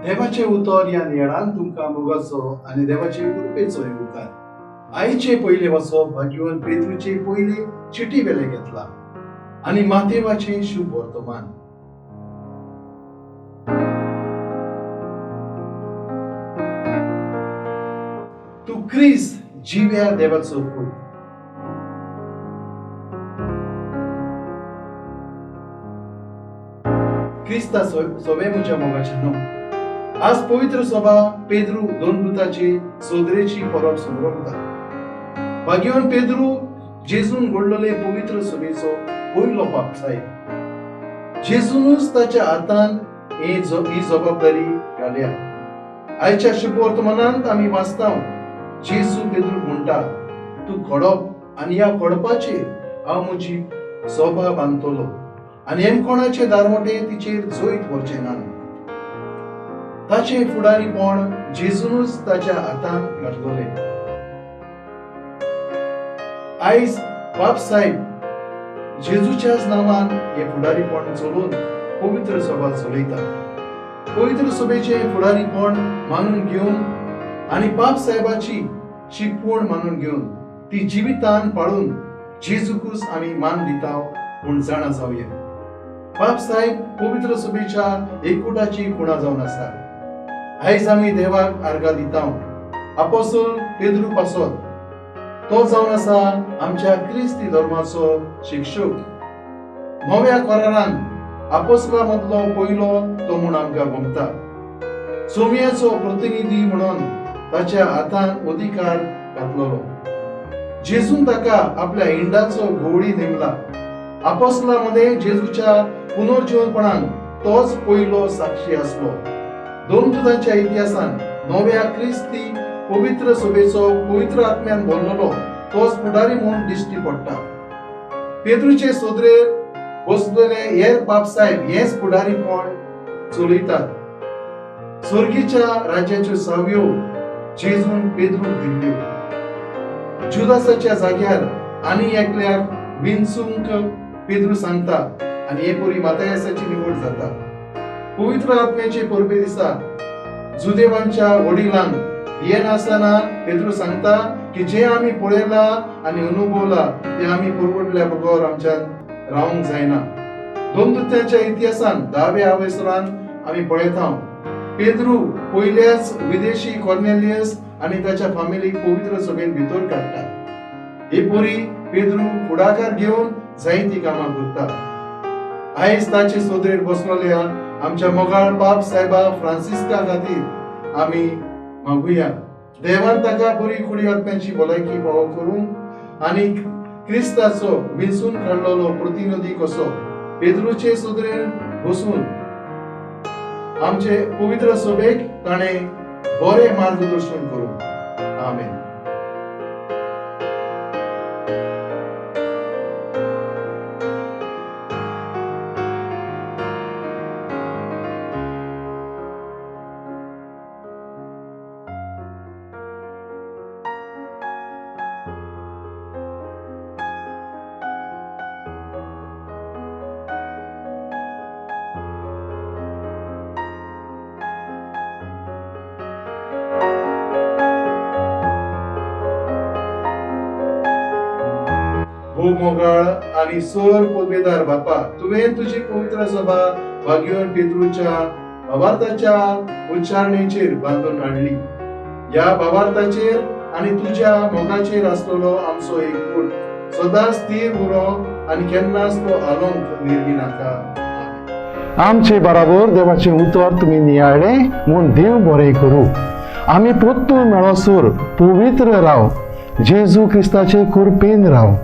देवाचे उतर या नियळान तुमकां मोगाचो आनी देवाचे कृपेचो येवकार. आईचे पयले वसप भाग्यवान पेद्रूचे पयले चिटी वेले घेतला आनी मातेवाचे शुभ वर्तमान. तू क्रिस्त जिव्या देवाचो पूत. क्रिस्ता सोबे म्हज्या मोगाचे न्हू. आज पवित्र सभा पेद्रू दोन पुताची सोदरेची परब संभ्रमता. भाग्यवान पेद्रू जेजून घडलेले पवित्र सभेचो पयलो पापसाय. जेजूनच ताच्या हातान ही जबाबदारी घाल्या. आयच्या शुभ वर्तमानांत आमी वाचता जेजू पेद्रू म्हणटा, तू खडप आनी ह्या खडपाचेर हांव म्हजी सभा बांदतलो आनी हेमकोणाचे दारवटे तिचेर जोईत व्हरचे ना. ताचे फुडारीपण जेजूनच ताच्या हातान घातलेले. आयज बाप साहेब जेजूच्याच नांवान हे फुडारीपण चलोवन पवित्र सभा चलयता. पवित्र सभेचे फुडारीपण मानून घेवन आनी बाप साहेबाची शिकवण मानून घेवन ती जिवितान पाळून जेजूकूच आमी मान दिता म्हूण जाणा जावया. बाप साहेब पवित्र सभेच्या एकूटाची खुणा जावन आसा. आयज आमी देवाक आर्गां दिता. आपोस्तल पेद्रू पासत तो जावन आसा आमच्या क्रिस्ती धर्माचो शिक्षक. नव्या करारान आपोस्तला मदलो पयलो तो म्हूण आमकां गमता. सोमयाचो प्रतिनिधी म्हणून ताच्या हातान अधिकार घातलेलो. जेजून ताका आपल्या हिंडाचो घोवळी नेमला. आपोस्तलांमध्ये जेजूच्या पुनर्जीवनपणान तोच पयलो साक्षी आसलो. दोन पुतांच्या इतिहासान नव्या क्रिस्ती पवित्र सभेचो पवित्र आत्म्यान भरलेलो तोच फुडारी म्हणून दिश्टी पडटा. पेद्रूचे सोदरेर बसलेले हेर बापसाहेब हेच फुडारीपण चलयतात. स्वर्गीच्या राज्याच्यो सावयो जेजून पेद्रूक दिल्ल्यो. जुदासाच्या जाग्यार आनी एकल्याक विंचूंक पेद्रू सांगता आनी हे परी मातयासाची निवड जाता. पवित्र आत्म्याचे परबे दिसा जुदेवांच्या वडिलांक हे नासतना पेद्रू सांगता की जे आमी पळयला आनी अनुभवला ते आमी परवडल्या बगर आमच्यान रावंक जायना. दोन दुत्यांच्या इतिहासान 10व्या आवेसरान आमी पळयता पेद्रू पयल्याच विदेशी कॉर्नेलियस आनी ताच्या फॅमिलीक पवित्र सभेन भितर काडटा. हे परी पेद्रू फुडाकार घेवन जायती कामां करता. आयज ताचे सोदरेर बसलेल्या आमच्या मोगाळ बाप साहेबा फ्रांसिस्का खातीर आमी मागुया. देवान ताका बरी कुडी आत्म्याची भलायकी फावो करून आनी क्रिस्ताचो विंचून काडलेलो प्रतिनिधी कसो पेद्रूचे सोदरेर बसून आमचे पवित्र सभेक ताणें बरें मार्गदर्शन करूं. आमेन. हो मोगाळ आनी सर पदवेदार बापा, तुवें तुजी पवित्र सभा भाग्यवान पेद्रूच्या भावार्थाच्या उच्चारणेचेर बांदून हाडली. ह्या भावार्थाचेर आनी तुज्या मोगाचेर आसलेलो आमचो एकूट सदांच स्थिर उरो आनी केन्नाच तो हालोवंक निर्गी नाका. आमचे बराबर देवाचे उतर तुमी नियाळे म्हूण देव बरें करूं. आमी परतून मेळोसर पवित्र राव. जेजू क्रिस्ताचे कृपेन राव.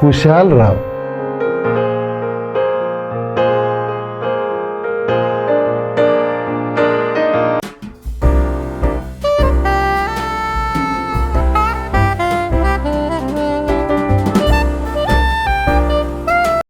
खुशाल राव.